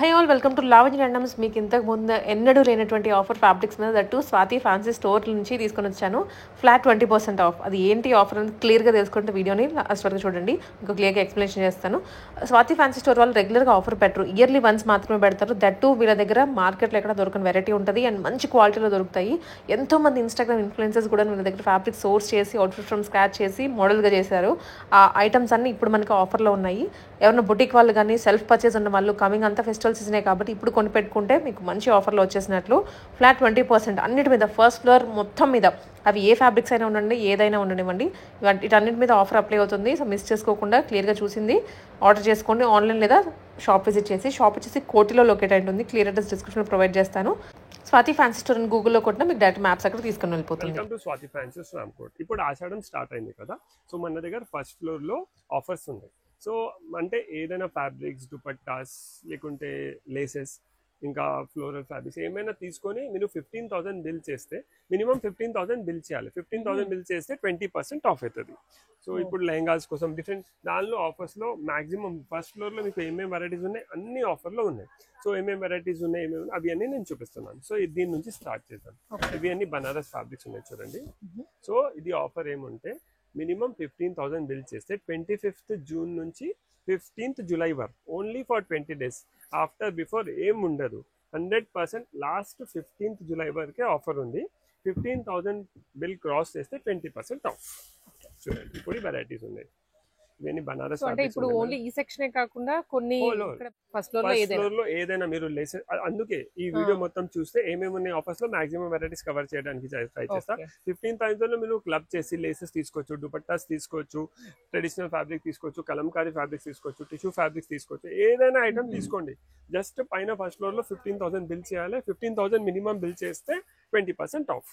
High all welcome to Lavanya randoms. మీకు ఇంతకు ముందు ఎన్నడూ లేనటువంటి ఆఫర్ ఫ్యాబ్రిక్స్ మీద దట్టు స్వాతి ఫ్యాన్సీ స్టోర్ నుంచి తీసుకొని వచ్చాను. Flat 20% of. అది ఏంటి ఆఫర్ అని క్లియర్గా తెలుసుకుంటే వీడియోని లాస్ట్ వరకు చూడండి, మీకు క్లియర్గా ఎక్స్ప్లెనేషన్ చేస్తాను. స్వాతి ఫ్యాన్సీ స్టోర్ వాళ్ళు రెగ్యులర్గా ఆఫర్ పెట్టరు, ఇయర్లీ వన్స్ మాత్రమే పెడతారు. దట్టు వీళ్ళ దగ్గర మార్కెట్లో ఎక్కడ దొరకని వెరైటీ ఉంటుంది అండ్ మంచి క్వాలిటీలో దొరుకుతాయి. ఎంతోమంది ఇన్స్టాగ్రామ్ ఇన్ఫ్లుయెన్సర్స్ కూడా వీళ్ళ దగ్గర ఫ్యాబ్రిక్ సోర్స్ చేసి అవుట్ఫిట్ ఫ్రమ్ స్క్రాచ్ చేసి మోడల్గా చేశారు. ఆ ఐటమ్స్ అన్ని ఇప్పుడు మనకి ఆఫర్లో ఉన్నాయి. ఎవరైనా బుటిక్ వాళ్ళు కానీ సెల్ఫ్ పర్చేస్ ఉన్న వాళ్ళు కమింగ్ అంతా ఫెస్టివల్ సీజనే కాబట్టి ఇప్పుడు కొని పెట్టుకుంటే మీకు మంచి ఆఫర్లో వచ్చేసినట్లు. ఫ్లాట్ 20% అన్నిటి మీద, ఫస్ట్ ఫ్లోర్ మొత్తం మీద. అవి ఏ ఫ్యాబ్రిక్స్ అయినా ఉండండి, ఏదైనా ఉండనివ్వండి, వీటన్నిటి మీద ఆఫర్ అప్లై అవుతుంది. సో మిస్ చేసుకోకుండా క్లియర్గా చూసింది ఆర్డర్ చేసుకోండి. ఆన్లైన్ లేదా షాప్ విజిట్ చేసి. షాప్ వచ్చేసి కోటిలో లొకేట్ అయి ఉంటుంది. క్లియర్ అడ్రస్ డిస్క్రిప్షన్లో ప్రొవైడ్ చేస్తాను. స్వాతి ఫ్యాన్సీ స్టోర్ అని గూగుల్లో కొట్టినా మీకు డైరెక్ట్ మ్యాప్స్ అక్కడ తీసుకొని వెళ్ళిపోతుంది. Welcome to Swathi fancy Ramkot. ఇప్పుడు ఆషాఢం స్టార్ట్ అయింది కదా, సో మన దగ్గర ఫస్ట్ ఫ్లోర్లో ఆఫర్స్ ఉన్నాయి. సో అంటే ఏదైనా ఫ్యాబ్రిక్స్, దుపట్టాస్, లేకుంటే లేసెస్, ఇంకా ఫ్లోరల్ ఫ్యాబ్రిక్స్ ఏమైనా తీసుకొని మీరు 15,000 బిల్ చేస్తే, మినిమం 15,000 బిల్ చేయాలి. 15,000 బిల్ చేస్తే 20% ఆఫ్ అవుతుంది. సో ఇప్పుడు లెహంగాస్ కోసం డిఫరెంట్ దానిలో ఆఫర్స్లో మ్యాక్సిమం ఫస్ట్ ఫ్లోర్లో మీకు ఏమేమి వెరైటీస్ ఉన్నాయి అన్ని ఆఫర్లో ఉన్నాయి. సో ఏమేమి వెరైటీస్ ఉన్నాయి, ఏమేమి అవి అన్నీ నేను చూపిస్తున్నాను. సో దీని నుంచి స్టార్ట్ చేద్దాం. ఇవి అన్ని బనారస్ ఫ్యాబ్రిక్స్ ఉన్నాయి చూడండి. సో ఇది ఆఫర్ ఏముంటే మినిమం 15,000 బిల్ చేస్తే 25th జూన్ నుంచి 15th జూలై వరకు, only for 20 days. After before ఏం ఉండదు. 100% లాస్ట్ 15th జూలై వరకే ఆఫర్ ఉంది. 15,000 బిల్ క్రాస్ చేస్తే 20% ఆఫ్. చూడండి ఇప్పుడు వెరైటీస్ ఉన్నాయి. ఇవన్నీ బనారస్. అంటే ఇప్పుడు ఓన్లీ ఈ సెక్షనే కాకుండా కొన్ని ఫస్ట్ ఫ్లోర్ లో ఏదైనా మీరు లేసెస్, అందుకే ఈ వీడియో మొత్తం చూస్తే ఏమేమి ఉన్నాయి ఆఫర్స్ లో మాక్సిమం వెరైటీస్ కవర్ చేయడానికి ట్రై చేస్తా. 15,000 లో మీరు క్లబ్ చేసి లేసెస్ తీసుకోవచ్చు, దుపట్టాస్ తీసుకోవచ్చు, ట్రెడిషనల్ ఫ్యాబ్రిక్ తీసుకోవచ్చు, కలంకారీ ఫ్యాబ్రిక్స్ తీసుకోవచ్చు, టిష్యూ ఫ్యాబ్రిక్స్ తీసుకోవచ్చు, ఏదైనా ఐటమ్ తీసుకోండి. జస్ట్ పైన ఫస్ట్ ఫ్లోర్ లో 15,000 బిల్ చేయాలి. 15,000 మినిమం బిల్ చేస్తే 20% ఆఫ్.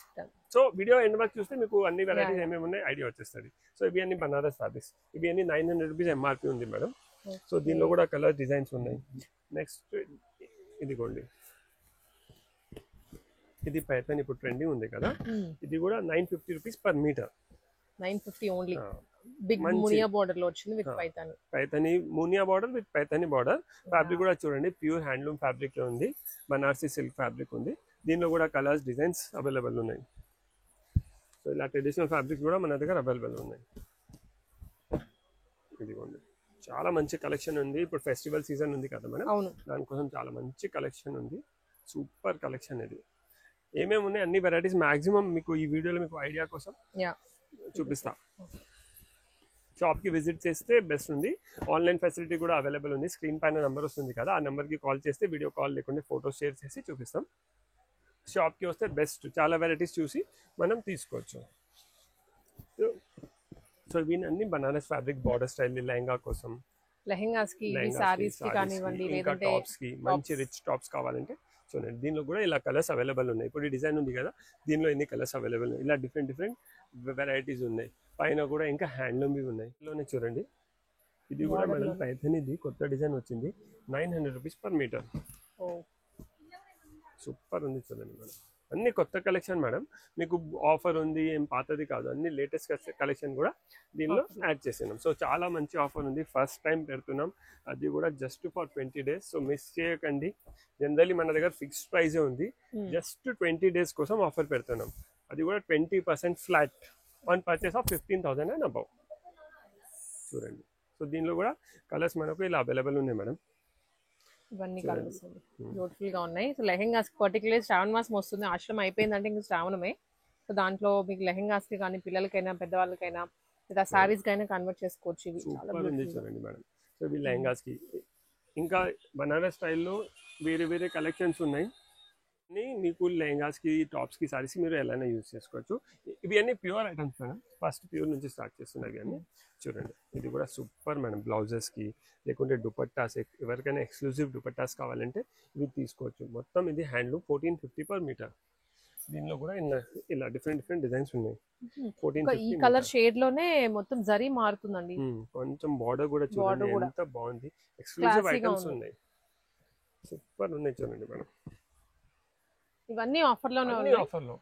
సో వీడియో ఎండ్ వరకు చూస్తే మీకు అన్ని వెరైటీస్ ఏమేమి ఉన్నాయి ఐడియా వచ్చేస్తుంది. సో ఇవి అన్ని బనారస్ ఫ్యాబ్రిక్స్. ఇవి అన్ని 900 రూపీస్ ఎంఆర్పి ఉంది మేడం. సో దీనిలో కూడా కలర్ డిజైన్స్ ఉన్నాయి. నెక్స్ట్ ఇదిగోండి, ఇది పైథాన్ ఇప్పుడు ట్రెండింగ్ ఉంది కదా, ఇది కూడా 950 rupees per metre. 950 only. Big muniya border లో వచ్చింది with Paithani. Paithani muniya border with Paithani border. Fabric కూడా చూడండి ప్యూర్ హ్యాండ్లూమ్ ఫ్యాబ్రిక్ లో ఉంది. బనారసి సిల్క్ ఫ్యాబ్రిక్ ఉంది. దీనిలో కూడా కలర్స్, డిజైన్స్ అవైలబుల్ ఉన్నాయి. సో ఇలా ట్రెడిషనల్ ఫ్యాబ్రిక్స్ కూడా మన దగ్గర అవైలబుల్ ఉన్నాయి. ఇదిగోండి, చాలా మంచి కలెక్షన్ ఉంది. ఇప్పుడు ఫెస్టివల్ సీజన్ ఉంది కదా మేడం, దానికోసం చాలా మంచి కలెక్షన్ ఉంది. సూపర్ కలెక్షన్ ఇది. ఏమేమి ఉన్నాయి అన్ని వెరైటీస్ మాక్సిమం మీకు ఈ వీడియోలో మీకు ఐడియా కోసం చూపిస్తా. షాప్కి విజిట్ చేస్తే బెస్ట్ ఉంది. ఆన్లైన్ ఫెసిలిటీ కూడా అవైలబుల్ ఉంది. స్క్రీన్ పైన నెంబర్ వస్తుంది కదా, ఆ నెంబర్కి కాల్ చేస్తే వీడియో కాల్ లేకుండా ఫోటోస్ షేర్ చేసి చూపిస్తాం. షాప్కి వస్తే బెస్ట్, చాలా వెరైటీస్ చూసి మనం తీసుకోవచ్చు. సో ఇవి అన్ని Banaras fabric border style lehenga కోసం, లెహంగాస్ కి, సారీస్ కి కానివ్వండి, లేదంటే టాప్స్ కి, మంచి రిచ్ టాప్స్ కావాలంటే చూడండి దీనిలో కూడా ఇలా కలర్స్ అవైలబుల్ ఉన్నాయి. ఇప్పుడు ఈ డిజైన్ ఉంది కదా, దీనిలో ఎన్ని కలర్స్ అవైలబుల్ ఉన్నాయి. ఇలా డిఫరెంట్ డిఫరెంట్ వెరైటీస్ ఉన్నాయి. పైన కూడా ఇంకా హ్యాండ్లూమ్ ఉన్నాయి. ఇందులోనే చూడండి, ఇది కూడా మేడం పైథాన్, ఇది కొత్త డిజైన్ వచ్చింది. 900 రూపీస్ పర్ మీటర్. సూపర్ ఉంది చూడండి మేడం. అన్ని కొత్త కలెక్షన్ మేడం, మీకు ఆఫర్ ఉంది, ఏం పాతది కాదు, అన్ని లేటెస్ట్ కలెక్షన్ కూడా దీనిలో యాడ్ చేసినాం. సో చాలా మంచి ఆఫర్ ఉంది, ఫస్ట్ టైం పెడుతున్నాం, అది కూడా just for 20 days. So miss చేయకండి. జనరల్లీ మన దగ్గర ఫిక్స్డ్ ప్రైజే ఉంది, జస్ట్ 20 days కోసం ఆఫర్ పెడుతున్నాం. అది కూడా 20% flat on purchase of 15,000 and above. చూడండి, సో దీనిలో కూడా కలర్స్ మనకు ఇలా అవైలబుల్ ఉన్నాయి మేడం. ఇవన్నీ కలర్స్ బ్యూటిఫుల్ గా ఉన్నాయి. సో లెహంగాస్ పర్టికులర్ శ్రావణ మాసం వస్తుంది, ఆశ్రమం అయిపోయిందంటే ఇంకా శ్రావణమే. సో దాంట్లో మీకు లెహంగాస్ కి కానీ పిల్లలకైనా పెద్దవాళ్ళకైనా లేదా సారీస్ కైనా కన్వర్ట్ చేసుకోవచ్చు. ఇవి చాలా చూడండి మేడం. సో ఇవి లెహంగాస్ కి, ఇంకా బనారస్ స్టైల్లో వేరే వేరే కలెక్షన్స్ ఉన్నాయి. మీకు లెహంగాస్ కి, టాప్స్ కి, సారీస్ కి మీరు ఎలానే యూజ్ చేసుకోవచ్చు. ఇవి అన్ని pure items madam, first pure నుంచి స్టార్ట్ చేస్తున్నాయి అన్ని. చూడండి ఇది కూడా సూపర్ మేడం. బ్లౌజెస్ కి, లేకుంటే దుపట్టాస్, ఎవరికైనా ఎక్స్క్లూజివ్ దుపట్టాస్ కావాలంటే ఇవి తీసుకోవచ్చు. మొత్తం ఇది హ్యాండ్లూమ్ 1450 పర్ మీటర్. దీనిలో కూడా ఇలా డిఫరెంట్ డిఫరెంట్ డిజైన్స్ ఉన్నాయి. 1450. ఈ కలర్ షేడ్ లోనే మొత్తం జరీ మారుతుందండి. కొంచెం బార్డర్ కూడా చూడండి ఎంత బాగుంది. ఎక్స్క్లూజివ్ ఐటమ్స్ ఉన్నాయి, సూపర్ ఉన్నాయి చూడండి మేడం. ఇవన్నీ ఆఫర్లోనే ఉన్నాయి. ఆఫర్లో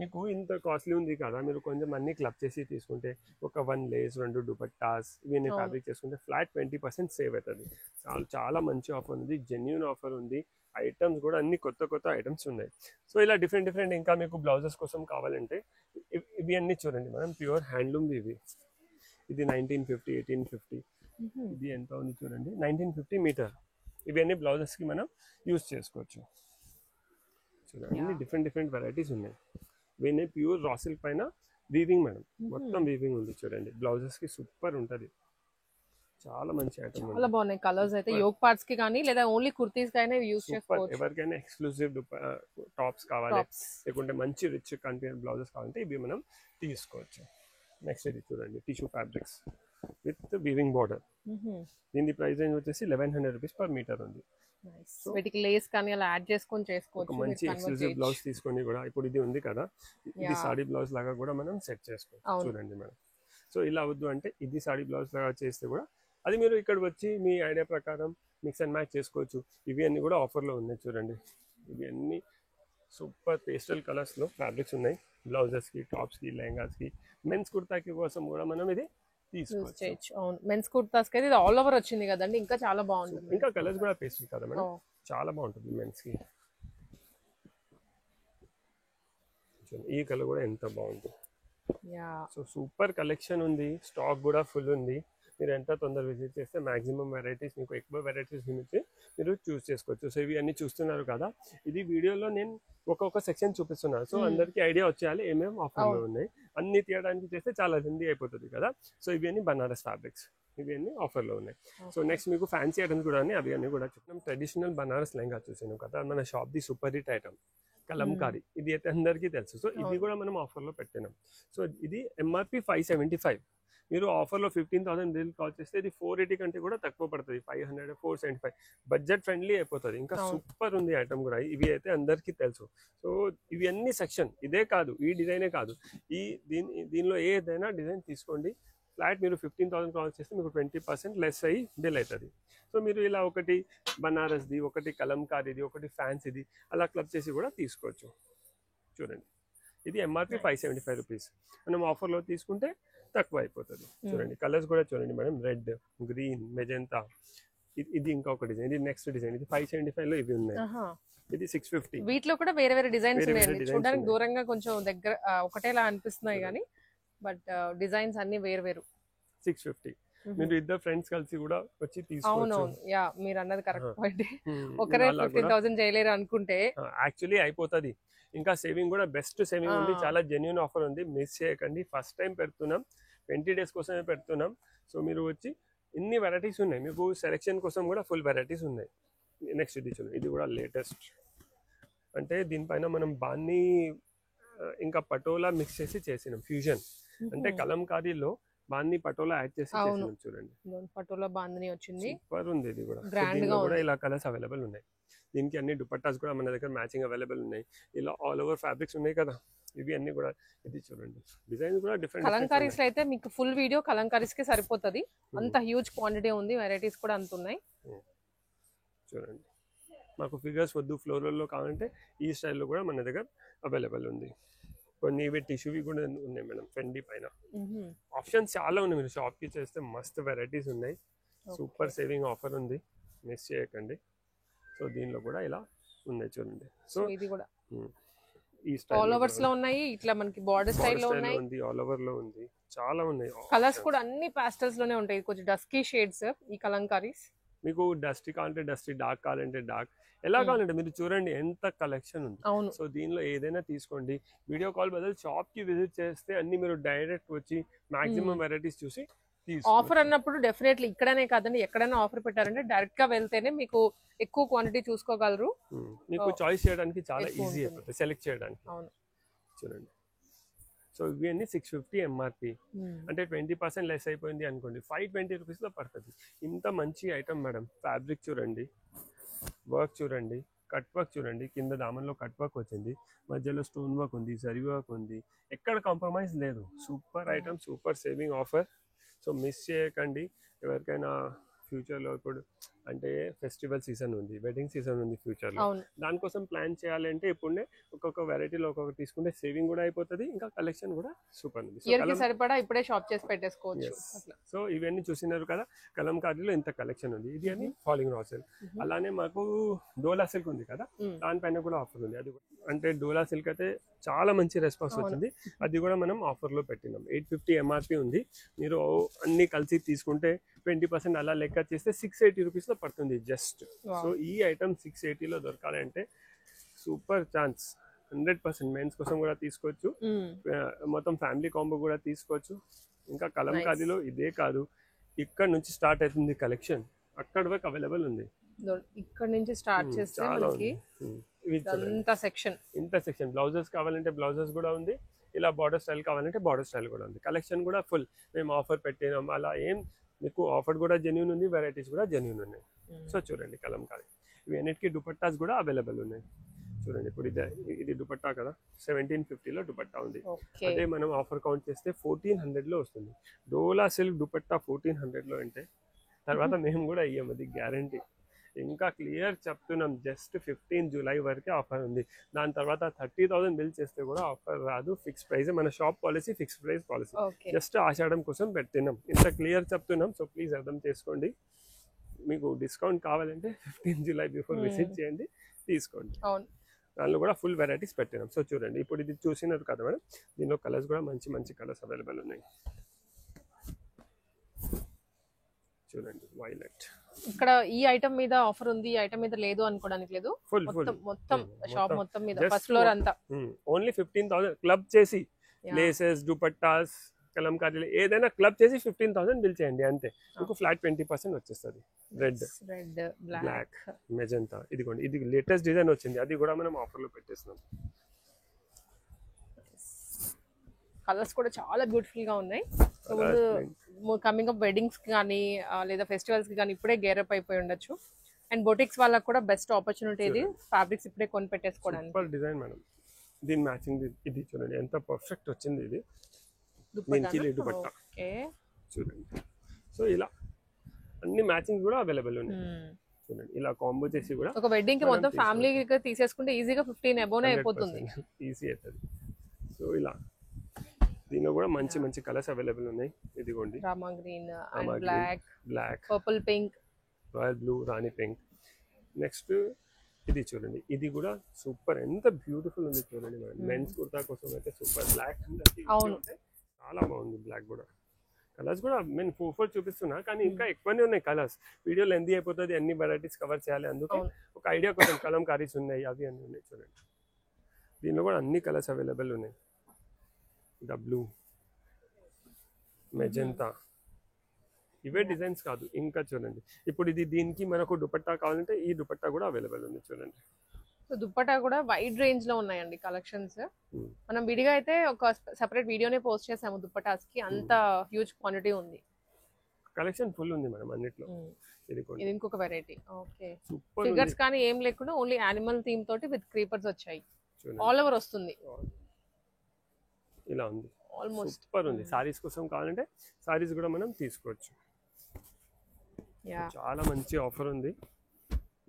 మీకు ఇంత కాస్ట్లీ ఉంది కదా, మీరు కొంచెం అన్ని క్లబ్ చేసి తీసుకుంటే ఒక 1 లేస్ 2 దుపట్టాస్ ఇవన్నీ ఫ్యాబ్రిక్ చేసుకుంటే ఫ్లాట్ 20% సేవ్ అవుతుంది. చాలా చాలా మంచి ఆఫర్ ఉంది, జెన్యూన్ ఆఫర్ ఉంది. ఐటమ్స్ కూడా అన్ని కొత్త కొత్త ఐటమ్స్ ఉన్నాయి. సో ఇలా డిఫరెంట్ డిఫరెంట్ ఇంకా మీకు బ్లౌజెస్ కోసం కావాలంటే ఇవి అన్ని చూడండి మేడం, ప్యూర్ హ్యాండ్లూమ్ ఇవి. ఇది 1950 1850. ఇది ఎంత ఉంది చూడండి, 1950 మీటర్. ఇవన్నీ బ్లౌజెస్కి మనం యూస్ చేసుకోవచ్చు. చూడండి అన్ని డిఫరెంట్ డిఫరెంట్ వెరైటీస్ ఉన్నాయి. ఇవన్నీ ప్యూర్ రా సిల్క్ పైన వీవింగ్ మేడం, మొత్తం వీవింగ్ ఉంది చూడండి. బ్లౌజెస్కి సూపర్ ఉంటుంది, చాలా మంచి ఐటమ్. చాలా బాగున్నాయి కలర్స్ అయితే. యోక్ పార్ట్స్ కి కానీ లేదా ఓన్లీ కుర్తీస్ కైనా యూస్ చేసుకోవచ్చు. ఎవరికైనా ఎక్స్క్లూజివ్ టాప్స్ కావాలి, లేకుంటే మంచి రిచ్ కంటెంట్ బ్లౌజెస్ కావాలంటే ఇవి మనం తీసుకోవచ్చు. నెక్స్ట్ ఇది చూడండి, tissue fabrics with weaving border. దీని ప్రైస్ రేంజ్ వచ్చేసి 1100 రూపీస్ పర్ మీటర్ ఉంది. వీటికి లేస్ కానీ అలా యాడ్ చేసుకొని చేసుకోవచ్చు. మంచి ఎక్స్క్లూజివ్ బ్లౌజ్ తీసుకొని కూడా, ఇప్పుడు ఇది ఉంది కదా, ఇది సాడీ బ్లౌజ్ లాగా కూడా మనం సెట్ చేసుకోవచ్చు. చూడండి మేడం, సో ఇలా వద్దు అంటే ఇది సాడీ బ్లౌజ్ లాగా చేస్తే కూడా అది మీరు ఇక్కడ వచ్చి మీ ఐడియా ప్రకారం మిక్స్ అండ్ మ్యాచ్ చేసుకోవచ్చు. ఇవి అన్ని కూడా ఆఫర్లో ఉన్నాయి చూడండి. ఇవి అన్ని సూపర్ పేస్టల్ కలర్స్లో ఫ్యాబ్రిక్స్ ఉన్నాయి. బ్లౌజెస్కి, టాప్స్కి, లెహంగాస్కి, మెన్స్ కుర్తాకి కోసం కూడా మనం ఇది తీసుకోవచ్చు. అవును, మెన్స్ కుర్తాస్ కి ఇది ఆల్ ఓవర్ వచ్చింది కదండి, ఇంకా చాలా బాగుంటుంది. ఇంకా కలర్స్ కూడా పేస్టల్ కదా మేడం, చాలా బాగుంటుంది మెన్స్కి. ఈ కలర్ కూడా ఎంత బాగుంది. సో సూపర్ కలెక్షన్ ఉంది, స్టాక్ కూడా ఫుల్ ఉంది. మీరు ఎంత తొందర విజిట్ చేస్తే మాక్సిమం వెరైటీస్, మీకు ఎక్కువ వెరైటీస్ నుంచి మీరు చూస్ చేసుకోవచ్చు. సో ఇవి అన్ని చూస్తున్నారు కదా, ఇది వీడియోలో నేను ఒక్కొక్క సెక్షన్ చూపిస్తున్నాను. సో అందరికీ ఐడియా వచ్చేయాలి ఏమేమి ఆఫర్లో ఉన్నాయి. అన్ని తీయడానికి చేస్తే చాలా జల్దీ అయిపోతుంది కదా. సో ఇవి అన్ని బనారస్ ఫ్యాబ్రిక్స్, ఇవి అన్ని ఆఫర్లో ఉన్నాయి. సో నెక్స్ట్ మీకు ఫ్యాన్సీ ఐటమ్స్ కూడా అవి అన్ని కూడా చెప్తున్నాం. ట్రెడిషనల్ బనారస్ లెహంగా చూసాను కదా, మన షాప్ది సూపర్ హిట్ ఐటమ్ కలంకారీ. ఇది అయితే అందరికీ తెలుసు. సో ఇది కూడా మనం ఆఫర్లో పెట్టినాం. సో ఇది ఎంఆర్పి 575. మీరు ఆఫర్లో 15,000 బిల్ కాల్ చేస్తే ఇది 480 కంటే కూడా తక్కువ పడుతుంది. 500 475 బడ్జెట్ ఫ్రెండ్లీ అయిపోతుంది. ఇంకా సూపర్ ఉంది ఐటమ్ కూడా. ఇవి అయితే అందరికీ తెలుసు. సో ఇవి అన్ని సెక్షన్, ఇదే కాదు, ఈ డిజైనే కాదు, దీనిలో ఏదైనా డిజైన్ తీసుకోండి. ఫ్లాట్ మీరు 15,000 కాల్ చేస్తే మీకు 20% లెస్ అయ్యి బిల్ అవుతుంది. సో మీరు ఇలా ఒకటి బనారస్ది, ఒకటి కలంకారీది, ఒకటి ఫ్యాన్సీది అలా క్లబ్ చేసి కూడా తీసుకోవచ్చు. చూడండి, ఇది ఎంఆర్పి 575 రూపీస్. మనం ఆఫర్లో తీసుకుంటే తక్కువ అయిపోతుంది. చూడండి కలర్స్ కూడా చూడండి మేడం, రెడ్, గ్రీన్, మెజెంతా. ఇది ఇంకా ఒక డిజైన్, ఇది నెక్స్ట్ డిజైన్. ఇది 575 లో ఇవి ఉన్నాయి. ఇది 650. వీటిలో కూడా వేరే వేరే డిజైన్స్ ఉన్నాయి. చూడడానికి దూరంగా కొంచెం దగ్గర ఒకటేలా అనిపిస్తున్నాయి కానీ బట్ డిజైన్స్ అన్ని వేరు వేరు. 650. మీరు ఇద్దరు ఫ్రెండ్స్ కలిసి కూడా వచ్చి తీసుకోవచ్చు. అవునవును, యా మీరు అన్నది కరెక్ట్ పాయింట్. ఒకరే 15,000 చేయలేరు అనుకుంటే యాక్చువల్లీ అయిపోతుంది. ఇంకా సేవింగ్ కూడా బెస్ట్ సేవింగ్ ఉంది, చాలా జెన్యూన్ ఆఫర్ ఉంది, మిస్ చేయకండి. ఫస్ట్ టైం పెడుతున్నాం, 20 days కోసమే పెడుతున్నాం. సో మీరు వచ్చి ఇన్ని వెరైటీస్ ఉన్నాయి, మీకు సెలెక్షన్ కోసం కూడా ఫుల్ వెరైటీస్ ఉన్నాయి. నెక్స్ట్ ఇది చూడండి, ఇది కూడా లేటెస్ట్. అంటే దీనిపైన మనం బాన్ని ఇంకా పటోలా మిక్స్ చేసి చేసినాం ఫ్యూజన్. అంటే కలంకారీలో బాన్ని పటోలా యాడ్ చేసి చేసినాం. చూడండి పటోలా బాందిని వచ్చింది, సూపర్ ఉంది. ఇది కూడా ఇలా కలర్స్ అవైలబుల్ ఉన్నాయి. దీనికి అన్ని దుపట్టాస్ కూడా మన దగ్గర మ్యాచింగ్ అవైలబుల్ ఉన్నాయి. ఇలా ఆల్ ఓవర్ ఫ్యాబ్రిక్స్ ఉన్నాయి కదా, ఇవి అన్ని కూడా. ఇది చూడండి, డిజైన్ కూడా డిఫరెంట్. కలంకారీస్ అయితే మీకు ఫుల్ వీడియో కలంకారీస్ కి సరిపోతుంది, అంత హ్యూజ్ క్వాంటిటీ ఉంది, వెరైటీస్ కూడా అంత ఉన్నాయి. చూడండి, మాకు ఫిగర్స్ వద్దు, ఫ్లోరల్లో కావాలంటే ఈ స్టైల్లో కూడా మన దగ్గర అవైలబుల్ ఉంది. కొన్ని ఇవి టిష్యూవి కూడా ఉన్నాయి మేడం, ఫెండీ పైన. ఆప్షన్స్ చాలా ఉన్నాయి, మీరు షాప్కి చేస్తే మస్తు వెరైటీస్ ఉన్నాయి. సూపర్ సేవింగ్ ఆఫర్ ఉంది, మిస్ చేయకండి. సో దీనిలో కూడా ఇలా ఉన్నాయి చూడండి. సో ఇది కూడా ఈ స్టైల్ ఆల్ ఓవర్స్ లో ఉన్నాయి, ఇట్లా మనకి బార్డర్ స్టైల్ లో ఉన్నాయి, ఆల్ ఓవర్ లో ఉంది, చాలా ఉన్నాయి. కలర్స్ కూడా అన్ని పాస్టల్స్ లోనే ఉంటాయి, కొంచెం డస్కీ షేడ్స్ ఈ కలంకారీస్. మీకు డస్టీ కావాలంటే డస్టీ, డార్క్ కావాలంటే డార్క్, ఎలా కావాలంటే మీరు చూడండి ఎంత కలెక్షన్ ఉంది. సో దీనిలో ఏదైనా తీసుకోండి. వీడియో కాల్ బదులు షాప్ కి విజిట్ చేస్తే అన్ని మీరు డైరెక్ట్ వచ్చి మాక్సిమం వెరైటీస్ చూసి ఆఫర్ అన్నప్పుడు డెఫినెట్లీ ఇక్కడనే కాదండి, ఎక్కడైనా ఆఫర్ పెట్టారంటే డైరెక్ట్ గా వెళ్తేనే మీకు ఎక్కువ క్వాంటిటీ చూసుకోగలరు. మీకు చాయిస్ చేయడానికి చాలా ఈజీ అయిపోతుంది, సెలెక్ట్ చేయడానికి. అవును, చూడండి. సో ఇవి అన్ని 650 ఎంఆర్పి. అంటే 20% లెస్ అయిపోయింది అనుకోండి, 520 రూపీస్ లో పడుతుంది. ఇంత మంచి ఐటమ్ మేడం. ఫ్యాబ్రిక్ చూడండి, వర్క్ చూడండి, కట్ వర్క్ చూడండి, కింద దామన్లో కట్ వర్క్ వచ్చింది, మధ్యలో స్టోన్ వర్క్ ఉంది, జరీ వర్క్ ఉంది, ఎక్కడ కాంప్రమైజ్ లేదు. Super item, super saving offer. So miss చేయకండి. ఎవరికైనా ఫ్యూచర్లో ఇప్పుడు అంటే ఫెస్టివల్ సీజన్ ఉంది, వెడ్డింగ్ సీజన్ ఉంది ఫ్యూచర్లో. అవును దానికోసం ప్లాన్ చేయాలంటే ఇప్పుడే ఒక్కొక్క వెరైటీలో ఒక్కొక్క తీసుకుంటే సేవింగ్ కూడా అయిపోతుంది, ఇంకా కలెక్షన్ కూడా సూపర్ ఉంది. ఇయర్ కి సరిపడా ఇప్పుడే షాప్ చేసి పెట్టేసుకోవచ్చు అట్లా. సో ఇవన్నీ చూసినారు కదా, కలంకారీలో ఇంత కలెక్షన్ ఉంది. ఇది అని ఫాలింగ్ రా సిల్క్. అలానే మాకు డోలా సిల్క్ ఉంది కదా, దానిపైన కూడా ఆఫర్ ఉంది. అది అంటే డోలా సిల్క్ అయితే చాలా మంచి రెస్పాన్స్ వచ్చింది. అది కూడా మనం ఆఫర్లో పెట్టినాం. 850 ఎంఆర్పి ఉంది. మీరు అన్ని కలిసి తీసుకుంటే 20% అలా లెక్క చేస్తే 680 రూపీస్లో పడుతుంది జస్ట్. సో ఈ ఐటమ్ 680లో దొరకాలంటే సూపర్ ఛాన్స్. 100% మెన్స్ కోసం కూడా తీసుకోవచ్చు, మొత్తం ఫ్యామిలీ కాంబో కూడా తీసుకోవచ్చు. ఇంకా కలంకారీలో ఇదే కాదు, ఇక్కడ నుంచి స్టార్ట్ అవుతుంది కలెక్షన్, అక్కడ వరకు అవైలబుల్ ఉంది. ఇక్కడ నుంచి స్టార్ట్ చేస్తే మనకి ఇంత సెక్షన్ బ్లౌజెస్ కావాలంటే బ్లౌజెస్ కూడా ఉంది, ఇలా బార్డర్ స్టైల్ కావాలంటే బార్డర్ స్టైల్ కూడా ఉంది. కలెక్షన్ కూడా ఫుల్ మేము ఆఫర్ పెట్టినాం. అలా ఏం మీకు ఆఫర్ కూడా జెన్యూన్ ఉంది, వెరైటీస్ కూడా జెన్యూన్ ఉన్నాయి. సో చూడండి కలంకారీ, ఇవి అన్నిటికీ దుపట్టాస్ కూడా అవైలబుల్ ఉన్నాయి. చూడండి ఇప్పుడు ఇది దుపట్టా కదా, 1750లో దుపట్టా ఉంది. అదే మనం ఆఫర్ కౌంట్ చేస్తే 1400లో వస్తుంది. డోలా సిల్క్ దుపట్టా 1400లో అంటే తర్వాత మేము కూడా ఇయ్యం, అది గ్యారంటీ. ఇంకా క్లియర్ చెప్తున్నాం, జస్ట్ 15 జూలై వరకే ఆఫర్ ఉంది. దాని తర్వాత 30,000 బిల్ చేస్తే కూడా ఆఫర్ రాదు, ఫిక్స్ ప్రైస్. మన shop policy fix price policy. Just Ashadham కోసం పెట్టినాం, ఇంత క్లియర్ చెప్తున్నాం. సో ప్లీజ్ అర్థం చేసుకోండి. మీకు డిస్కౌంట్ కావాలంటే 15 జూలై బిఫోర్ విజిట్ చేయండి, తీసుకోండి. దానిలో కూడా ఫుల్ వెరైటీస్ పెట్టినాం. సో చూడండి ఇప్పుడు ఇది చూసినారు కదా మేడం, దీనిలో కలర్స్ కూడా మంచి మంచి కలర్స్ అవైలబుల్ ఉన్నాయి. చూడండి వైలెట్. ఇక్కడ ఈ ఐటమ్ మీద ఆఫర్ ఉంది, ఈ ఐటమ్ మీద లేదు అనుకోవడానికి లేదు. మొత్తం షాప్ మొత్తం మీద ఫస్ట్ ఫ్లోర్ అంతా ఓన్లీ 15,000 క్లబ్ చేసి లేసెస్, దుపట్టాస్, కలంకారీ ఏదైనా క్లబ్ చేసి 15,000 బిల్ చేయండి అంతే. మీకు ఫ్లాట్ 20% వచ్చేస్తుంది. Red, black, magenta. ఇదిగోండి, ఇది లేటెస్ట్ డిజైన్ వచ్చింది, అది కూడా మనం ఆఫర్లో పెట్టేస్తున్నాం. కలర్స్ కూడా చాలా బ్యూటిఫుల్ గా ఉన్నాయి. కమింగ్ అప్ వెడ్డింగ్స్ కి కానీ లేదా ఫెస్టివల్స్ కి కానీ ఇప్పుడే గేరప్ అయిపోయి ఉండొచ్చు. అండ్ బొటిక్స్ వాళ్ళకి కూడా బెస్ట్ ఆపర్చునిటీ ఇది, ఫ్యాబ్రిక్స్ ఇప్పుడే కొని పెట్టేసుకోవడానికి. సూపర్ డిజైన్ మేడం, దీని మ్యాచింగ్ ఇది చూడండి ఎంత పర్ఫెక్ట్ వచ్చింది. ఇది దీనికి దుపట్టా చూడండి. సో ఇలా అన్ని మ్యాచింగ్ కూడా అవైలబుల్ ఉన్నాయి. చూడండి ఇలా కాంబో చేసి కూడా ఒక వెడ్డింగ్ కి మొత్తం ఫ్యామిలీ తీసేసుకుంటే ఈజీగా 15 అబోనే అయిపోతుంది, ఈజీ అవుతుంది. సో ఇలా దీనిలో కూడా మంచి మంచి కలర్స్ అవైలబుల్ ఉన్నాయి. ఇదిగోండి Rama green and black, purple pink, royal blue, Rani pink. Next ఇది చూడండి, ఇది కూడా సూపర్, ఎంత బ్యూటిఫుల్ ఉంది చూడండి. మెన్స్ కుర్తా కోసం అయితే సూపర్. బ్లాక్ చాలా బాగుంది. బ్లాక్ కూడా కలర్స్ కూడా నేను 4 చూపిస్తున్నా, కానీ ఇంకా ఎక్కువనే ఉన్నాయి కలర్స్. వీడియో లెంతీ అయిపోతుంది, అన్ని వెరైటీస్ కవర్ చేయాలి. అందుకే ఒక ఐడియా కోసం కలంకారీస్ ఉన్నాయి, అవి అన్నీ ఉన్నాయి చూడండి. దీనిలో కూడా అన్ని కలర్స్ అవైలబుల్ ఉన్నాయి. బ్లూ, మెజెంతా, ఇవే డిజైన్స్ కాదు ఇంకా చూడండి. ఇప్పుడు ఇది దీనికి మనకు దుపట్టా కావాలంటే ఈ దుపట్టా కూడా అవైలబుల్ ఉంది చూడండి. సో దుపట్టా కూడా వైడ్ రేంజ్ లో ఉన్నాయండి కలెక్షన్స్. మనం విడిగా అయితే ఒక సెపరేట్ వీడియోనే పోస్ట్ చేసాము దుపట్టాస్ కి, అంత హ్యూజ్ క్వాంటిటీ ఉంది. కలెక్షన్ ఫుల్ ఉంది మనం అన్నిట్లో. ఇది ఇంకొక వెరైటీ. ఓకే, ఫిగర్స్ కానీ ఏం లేకుండా ఓన్లీ యానిమల్ థీమ్ తోటి విత్ క్రీపర్స్ వచ్చాయి. ఆల్ ఓవర్ వస్తుంది, ఇలా ఉంది. ఆల్మోస్ట్ సూపర్ ఉంది. సారీస్ కోసం కావాలంటే సారీస్ కూడా మనం తీసుకోవచ్చు. చాలా మంచి ఆఫర్ ఉంది,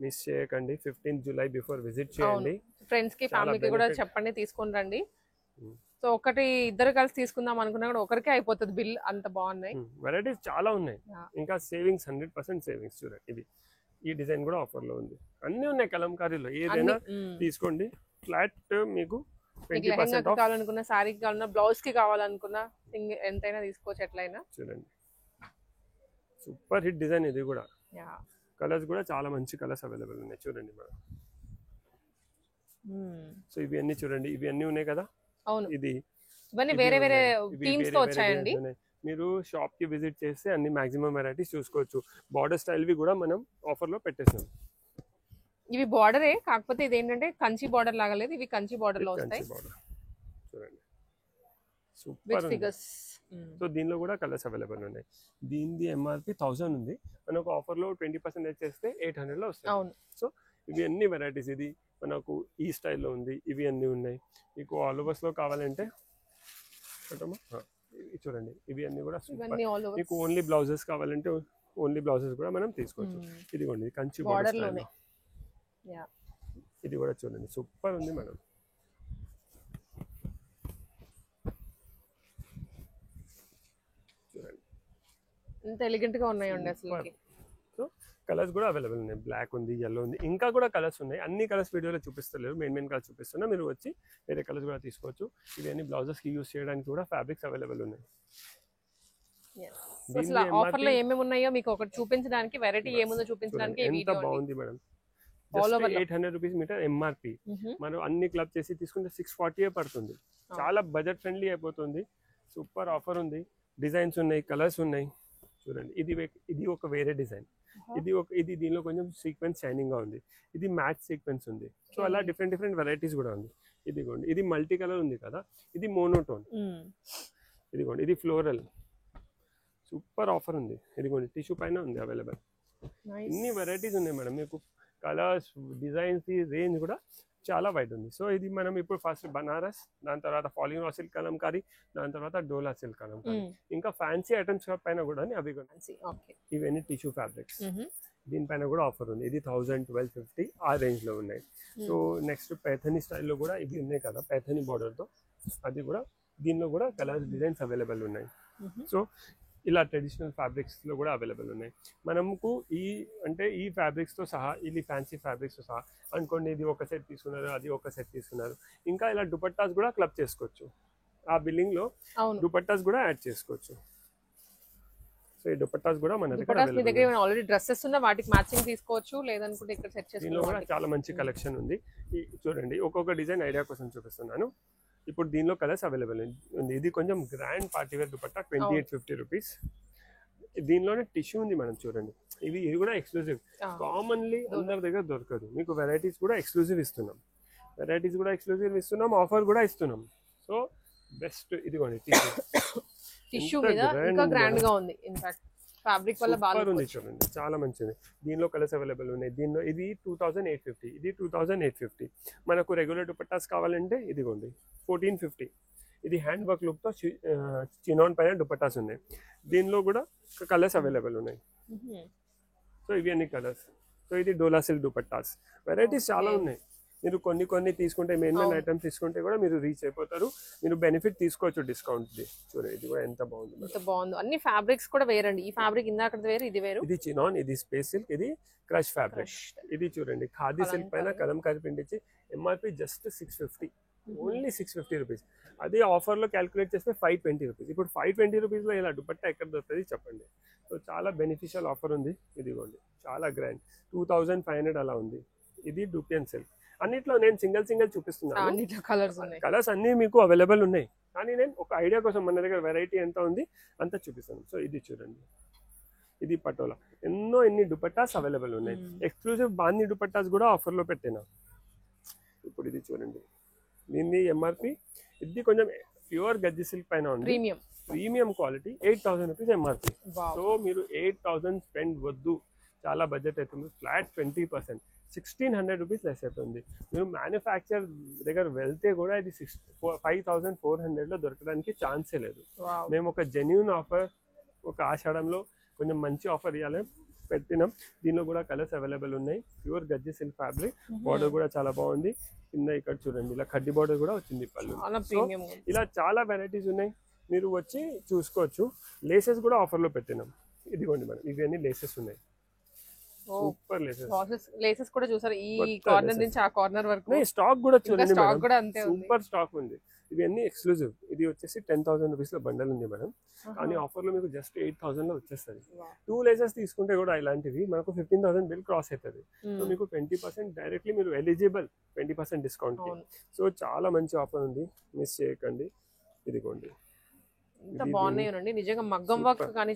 మిస్ చేయకండి. 15 జూలై బిఫోర్ విజిట్ చేయండి. ఫ్రెండ్స్ కి, ఫ్యామిలీకి కూడా చెప్పండి, తీసుకొని రండి. సో ఒకటి ఇద్దరు కలిసి తీసుకుందాం అనుకున్నా కూడా ఒకరికే అయిపోతుంది బిల్, అంత బాగున్నాయి. వెరైటీస్ చాలా ఉన్నాయి. ఇంకా సేవింగ్స్ 100% సేవింగ్స్. చూడండి ఇది, ఈ డిజైన్ కూడా ఆఫర్ లో ఉంది. అన్ని ఉన్నాయి కలంకారీలో, ఏదైనా తీసుకోండి. ఫ్లాట్ మీకు కావాలనుకున్నా, సారీకి కావాలన్నా, బ్లౌజ్ కి కావాలనుకున్నా ఎంతైనా తీసుకోవచ్చు, ఎట్లయినా. చూడండి సూపర్ హిట్ డిజైన్ ఇది కూడా. కలర్స్ కూడా చాలా మంచి కలర్స్ అవైలబుల్ ఉన్నాయి చూడండి మేడం. సో ఇవి అన్ని చూడండి, ఇవి అన్ని ఉన్నాయి కదా. అవును, ఇది ఇవన్నీ వేరే వేరే థీమ్స్ తో వచ్చాయండి. మీరు షాప్ కి విజిట్ చేస్తే అన్ని మాక్సిమం వెరైటీస్ చూసుకోవచ్చు. బార్డర్ స్టైల్ వి కూడా మనం ఆఫర్ లో పెట్టేసాం. ఇవి బార్డరే, కాకపోతే ఇది ఏంటంటే కంచి బార్డర్ లాగా లేదు, ఇవి కంచి బార్డర్ లో వస్తాయి. చూడండి సూపర్ ఫిగర్స్. సో దీనిలో కూడా కలర్స్ అవైలబుల్ ఉన్నాయి. దీనిది ఎంఆర్పి 1000 ఉంది, మనకు ఆఫర్ లో 20% చేస్తే 800 లో వస్తాయి. అవును. సో ఇవి అన్ని వెరైటీస్, ఇది మనకు ఈ స్టైల్లో ఉంది, ఇవి అన్ని ఉన్నాయి. మీకు ఆల్ ఓవర్స్ లో కావాలంటే చూడండి, ఇవి అన్ని కూడా సూపర్. మీకు ఓన్లీ బ్లౌజెస్ కావాలంటే ఓన్లీ బ్లౌజెస్ కూడా మనం తీసుకోవచ్చు. ఇదిగోండి కంచి బార్డర్ లోనే. యా, ఇది కూడా చూడండి సూపర్ ఉంది మేడం. చూడండి ఎంత ఎలిగెంట్ గా ఉన్నాయండి అసలు. సో కలర్స్ కూడా అవైలబుల్ ఉన్నాయి. బ్లాక్ ఉంది, yellow ఉంది, ఇంకా కూడా కలర్స్ ఉన్నాయి. అన్ని కలర్స్ వీడియోలో చూపిస్తలేరు, మెయిన్ కలర్స్ చూపిస్తున్నా. మీరు వచ్చి వేరే కలర్స్ కూడా తీసుకోవచ్చు. ఇవన్నీ బ్లౌజెస్కి యూస్ చేయడానికి కూడా ఫ్యాబ్రిక్స్ అవైలబుల్ ఉన్నాయి. అసలు ఆఫర్ లో ఏమేమి ఉన్నాయో మీకు ఒకటి చూపించడానికి, వెరైటీ ఏముందో చూపించడానికి ఎంత బాగుంది మేడం. 800 rupees metre MRP. మనం అన్ని క్లబ్ చేసి తీసుకుంటే 640 పడుతుంది. చాలా బడ్జెట్ ఫ్రెండ్లీ అయిపోతుంది. సూపర్ ఆఫర్ ఉంది. డిజైన్స్ ఉన్నాయి, కలర్స్ ఉన్నాయి. చూడండి ఇది ఒక వేరే డిజైన్. ఇది దీనిలో కొంచెం సీక్వెన్స్ షైనింగ్ గా ఉంది. ఇది మ్యాట్ సీక్వెన్స్ ఉంది. సో అలా డిఫరెంట్ వెరైటీస్ కూడా ఉంది. ఇదిగోండి ఇది మల్టీ కలర్ ఉంది కదా, ఇది మోనోటోన్. ఇదిగోండి ఇది ఫ్లోరల్. సూపర్ ఆఫర్ ఉంది. ఇదిగోండి టిష్యూ పైన ఉంది అవైలబుల్. ఇన్ని వెరైటీస్ ఉన్నాయి మేడం. మీకు కలర్స్, డిజైన్స్, రేంజ్ కూడా చాలా వైడ్ ఉంది. సో ఇది మనం ఇప్పుడు ఫస్ట్ బనారస్, దాని తర్వాత ఫాలింగ్ రా సిల్క్ కలంకారీ, దాని తర్వాత డోలా సిల్క్ కలంకారీ, ఇంకా ఫ్యాన్సీ ఐటమ్స్ పైన కూడా అవి ఇవన్నీ టిష్యూ ఫ్యాబ్రిక్స్. దీనిపైన కూడా ఆఫర్ ఉంది. ఇది 1000, 1250 ఆ రేంజ్ లో ఉన్నాయి. సో నెక్స్ట్ పైథనీ స్టైల్లో కూడా ఇవి ఉన్నాయి కదా, పైథనీ బార్డర్ తో, అది కూడా దీనిలో కూడా కలర్స్, డిజైన్స్ అవైలబుల్ ఉన్నాయి. సో ఇలా ట్రెడిషనల్ ఫ్యాబ్రిక్స్లో కూడా అవైలబుల్ ఉన్నాయి. మనకు ఈ ఫ్యాబ్రిక్స్తో సహా, ఇది ఫ్యాన్సీ ఫ్యాబ్రిక్స్తో సహా అనుకోండి, ఇది ఒక సెట్ తీసుకున్నారు, అది ఒక సెట్ తీసుకున్నారు, ఇంకా ఇలా దుపట్టాస్ కూడా క్లబ్ చేసుకోవచ్చు. ఆ బిల్లింగ్లో దుపట్టాస్ కూడా యాడ్ చేసుకోవచ్చు. సో ఈ దుపట్టాస్ కూడా మన దగ్గర ఆల్రెడీ డ్రెస్సెస్ ఉన్న వాటికి మ్యాచింగ్ తీసుకోవచ్చు, లేదనుకుంటే ఇక్కడ సెట్ చేసుకోవచ్చు. దీనిలో కూడా చాలా మంచి కలెక్షన్ ఉంది. చూడండి ఒక్కొక్క డిజైన్ ఐడియా కోసం చూపిస్తున్నాను. ఇప్పుడు దీనిలో కలర్స్ అవైలబుల్ ఉంది. ఇది కొంచెం grand party wear dupatta, 2850 rupees. దీనిలోనే టిష్యూ ఉంది మనం చూడండి. ఇది కూడా ఎక్స్క్లూజివ్, కామన్లీ అందరి దగ్గర దొరకదు. మీకు వెరైటీస్ కూడా ఎక్స్క్లూజివ్ ఇస్తున్నాం, ఆఫర్ కూడా ఇస్తున్నాం. So best. ఇదిగోండి టిష్యూ మీద ఇంకా గ్రాండ్ గా ఉంది. ఇన్ఫాక్ట్ ఫ్యాబ్రిక్ వల్ల బాగా ఉంది. చూడండి చాలా మంచిది. దీనిలో కలర్స్ అవైలబుల్ ఉన్నాయి. దీనిలో ఇది 2850, ఇది 2850. మనకు రెగ్యులర్ దుపట్టాస్ కావాలంటే ఇదిగోండి 1450. ఇది హ్యాండ్ వర్క్ లుక్ తో చినాన్ పైన దుపట్టాస్ ఉన్నాయి. దీనిలో కూడా కలర్స్ అవైలబుల్ ఉన్నాయి. సో ఇవి అన్ని కలర్స్. సో ఇది డోలా సిల్క్ దుపట్టాస్. వెరైటీస్ చాలా ఉన్నాయి. మీరు కొన్ని తీసుకుంటే, మెయిన్ ఐటమ్స్ తీసుకుంటే కూడా మీరు రీచ్ అయిపోతారు. మీరు బెనిఫిట్ తీసుకోవచ్చు డిస్కౌంట్. చూడండి ఇది కూడా ఎంత బాగుంది. అన్ని ఫ్యాబ్రిక్స్ కూడా వేరండి. ఈ ఫ్యాబ్రిక్ ఇందాక వేరు, ఇది వేరు. ఇది చినాన్, ఇది స్పేస్ సిల్క్, ఇది క్రష్ ఫ్యాబ్రిక్. ఇది చూడండి ఖాదీ సిల్క్ పైన కలంకారీ ప్రింట్ ఇచ్చి ఎంఆర్పి జస్ట్ 650, ఓన్లీ 650 రూపీస్. అదే ఆఫర్ లో క్యాల్కులేట్ చేస్తే 520 రూపీస్. ఇప్పుడు 520 రూపీస్ లో ఇలా దుపట్టా ఎక్కడ దొరుకుతుంది చెప్పండి. సో చాలా బెనిఫిషియల్ ఆఫర్ ఉంది. ఇదిగోండి చాలా గ్రాండ్, 2500 అలా ఉంది. ఇది డూపియన్ సిల్క్. అన్నిట్లో నేను సింగిల్ చూపిస్తున్నాను. కలర్స్ అన్ని మీకు అవైలబుల్ ఉన్నాయి, కానీ నేను ఒక ఐడియా కోసం మన దగ్గర వెరైటీ ఎంత ఉంది అంత చూపిస్తాను. సో ఇది చూడండి, ఇది పటోలా. ఎన్ని దుపట్టాస్ అవైలబుల్ ఉన్నాయి. ఎక్స్క్లూజివ్ బాందీ దుపట్టాస్ కూడా ఆఫర్లో పెట్టినా. ఇప్పుడు ఇది చూడండి, దీన్ని ఎంఆర్పి, ఇది కొంచెం ప్యూర్ గజ్జి సిల్క్ పైన ఉంది, premium quality, 8000 rupees MRP. So మీరు 8000 స్పెండ్ వద్దు, చాలా బడ్జెట్ అవుతుంది. ఫ్లాట్ 20%, 1600 రూపీస్ లెస్ అవుతుంది. మీరు మ్యానుఫ్యాక్చర్ దగ్గర వెళ్తే కూడా ఇది 5400లో దొరకడానికి ఛాన్సే లేదు. మేము ఒక జెన్యూన్ ఆఫర్, ఒక ఆషాఢంలో కొంచెం మంచి ఆఫర్ ఇవ్వాలి పెట్టినాం. దీనిలో కూడా కలర్స్ అవైలబుల్ ఉన్నాయి. ప్యూర్ గజ్జి సిల్క్ ఫ్యాబ్రిక్. బార్డర్ కూడా చాలా బాగుంది. కింద ఇక్కడ చూడండి ఇలా కడ్డీ బార్డర్ కూడా వచ్చింది పళ్ళు. ఇలా చాలా వెరైటీస్ ఉన్నాయి, మీరు వచ్చి చూసుకోవచ్చు. లేసెస్ కూడా ఆఫర్లో పెట్టినాం. ఇదిగోండి మేడం, ఇవన్నీ లేసెస్ ఉన్నాయి. సూపర్ లేసెస్ కూడా చూసారు. ఈ కార్నర్ నుంచి ఆ కార్నర్ వరకు స్టాక్ కూడా చూడండి, స్టాక్ కూడా అంతే ఉంది. సూపర్ స్టాక్ ఉంది. ఇవన్నీ ఎక్స్క్లూజివ్. ఇది వచ్చేసి 10,000 రూపీస్ లో బండల్ ఉంది మేడం, కానీ ఆఫర్ లో మీకు జస్ట్ 8,000 లో వచ్చేస్తుంది. 2 లేసెస్ తీసుకుంటే కూడా ఇలాంటివి మనకు 15,000 బిల్ క్రాస్ అవుతుంది. సో మీకు 20% డైరెక్ట్లీ మీరు ఎలిజిబుల్, 20% డిస్కౌంట్. సో చాలా మంచి ఆఫర్ ఉంది, మిస్ చేయకండి. ఇదిగోండి, ఎంత బాగున్నాయండి నిజంగా. మగ్గం వర్క్ కానీ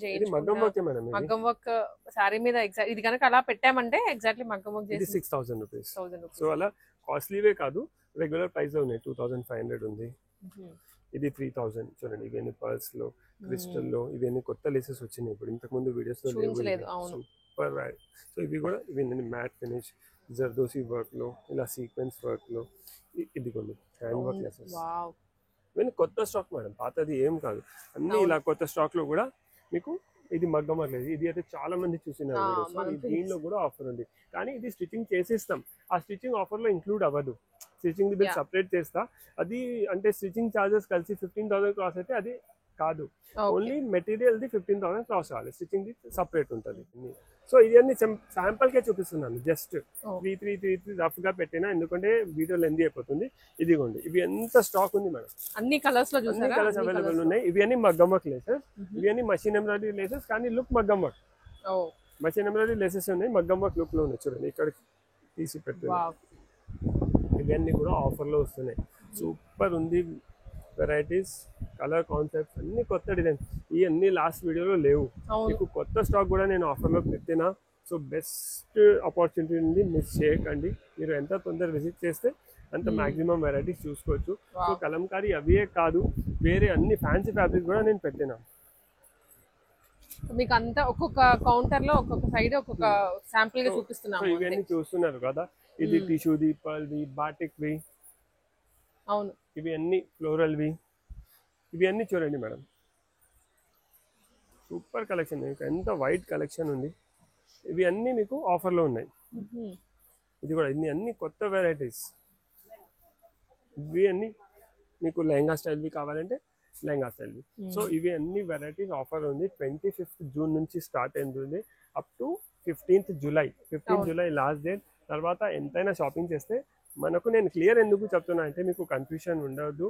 మగ్గం వర్క్ సారీ మీద ఇది కనుక అలా పెట్టామంటే ఎగ్జాక్ట్లీ మగ్గం వర్క్ చేసి 6,000 రూపీస్. సో అలా కాస్ట్లీవే కాదు, రెగ్యులర్ ప్రైస్ లో ఉన్నాయి. 2500 ఉంది. ఇది 3000. చూడండి ఇవన్నీ పర్ల్స్ లో, క్రిస్టల్ లో, ఇవన్నీ కొత్త లేసెస్ వచ్చినాయి ఇప్పుడు, ఇంతకు ముందు వీడియోస్ లో సూపర్. సో ఇవి కూడా ఇవన్నీ మ్యాట్ ఫినిష్, జర్దోసి వర్క్ లో, ఇలా సీక్వెన్స్ వర్క్ లో. ఇదిగోండి హ్యాండ్ వర్క్ లేసెస్. ఇవన్నీ కొత్త స్టాక్ మేడం, పాతది ఏం కాదు. అన్ని ఇలా కొత్త స్టాక్ లో కూడా మీకు ఇది మగ్గం వర్క్ లేదు, ఇది అయితే చాలా మంది చూసినారు వీడియో. సో దీనిలో కూడా ఆఫర్ ఉంది, కానీ ఇది స్టిచ్చింగ్ చేసేస్తాం. ఆ స్టిచ్చింగ్ ఆఫర్లో ఇంక్లూడ్ అవ్వదు. స్టిచ్చింగ్ బిల్ సపరేట్ చేస్తా. అది అంటే స్టిచ్చింగ్ ఛార్జెస్ కలిసి 15,000 క్రాస్ అయితే అది కాదు. ఓన్లీ మెటీరియల్ది 15,000 క్రాస్ కావాలి, స్టిచ్చింగ్ది సపరేట్ ఉంటుంది. సో ఇవన్నీ శాంపుల్కే చూపిస్తున్నాను, జస్ట్ 3 రఫ్గా పెట్టినా, ఎందుకంటే వీడియో లెంతీ అయిపోతుంది. ఇదిగోండి, ఇవి ఎంత స్టాక్ ఉంది మేడం, అన్ని కలర్స్ అవైలబుల్ ఉన్నాయి. ఇవి అన్ని మగ్గం వర్క్ లేసెస్, ఇవి అన్ని మషిన్ ఎంబ్రాయిడరీ లేసెస్, కానీ లుక్ మగ్గం వర్క్. మషిన్ ఎంబ్రాయిడరీ లేసెస్ ఉన్నాయి, మగ్గం వర్క్ లుక్ లో ఉన్నాయి. చూడండి ఇక్కడ తీసి పెట్టున్నాయి. ఇవన్నీ కూడా ఆఫర్లో వస్తున్నాయి. సూపర్ ఉంది వెరైటీస్, కలర్ కాన్సెప్ట్స్ అన్ని కొత్త డిజైన్స్. ఇవన్నీ లాస్ట్ వీడియోలో లేవు, మీకు కొత్త స్టాక్ కూడా నేను ఆఫర్లో పెట్టినా. సో బెస్ట్ ఆపర్చునిటీ ఉంది, మిస్ చేయకండి. మీరు ఎంత తొందర విజిట్ చేస్తే అంత మాక్సిమం వెరైటీస్ చూసుకోవచ్చు. సో కలంకారీ అవే కాదు, వేరే అన్ని ఫ్యాన్సీ ఫ్యాబ్రిక్ కూడా నేను పెట్టినా. మీకు అంతా ఒక్కొక్క కౌంటర్ లో ఒక్కొక్క సైడ్ ఒక్కొక్క శాంపుల్ గా చూపిస్తున్నాము. ఇవన్నీ చూస్తున్నారు కదా, ఇది టిష్యూది, పర్ల్ది, బాటిక్ వి, అవును, ఇవి అన్ని ఫ్లోరల్ వి. ఇవి అన్ని చూడండి మేడం, సూపర్ కలెక్షన్. మీకు ఎంత వైట్ కలెక్షన్ ఉంది. ఇవి అన్ని మీకు ఆఫర్లో ఉన్నాయి. ఇది కూడా ఇన్ని అన్ని కొత్త వెరైటీస్. ఇవి అన్ని మీకు లెహంగా స్టైల్వి కావాలంటే లెహంగా స్టైల్వి. సో ఇవి అన్ని వెరైటీస్ ఆఫర్ ఉంది. 25th జూన్ నుంచి స్టార్ట్ అయింది up to 15th July. 15th July last date. తర్వాత ఎంతైనా షాపింగ్ చేస్తే మనకు, నేను క్లియర్ ఎందుకు చెప్తున్నా అంటే మీకు కన్ఫ్యూషన్ ఉండదు,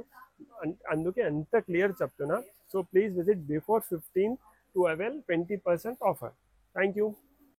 అందుకే అంత క్లియర్ చెప్తున్నా. So please visit before 15 to avail 20% offer. Thank you.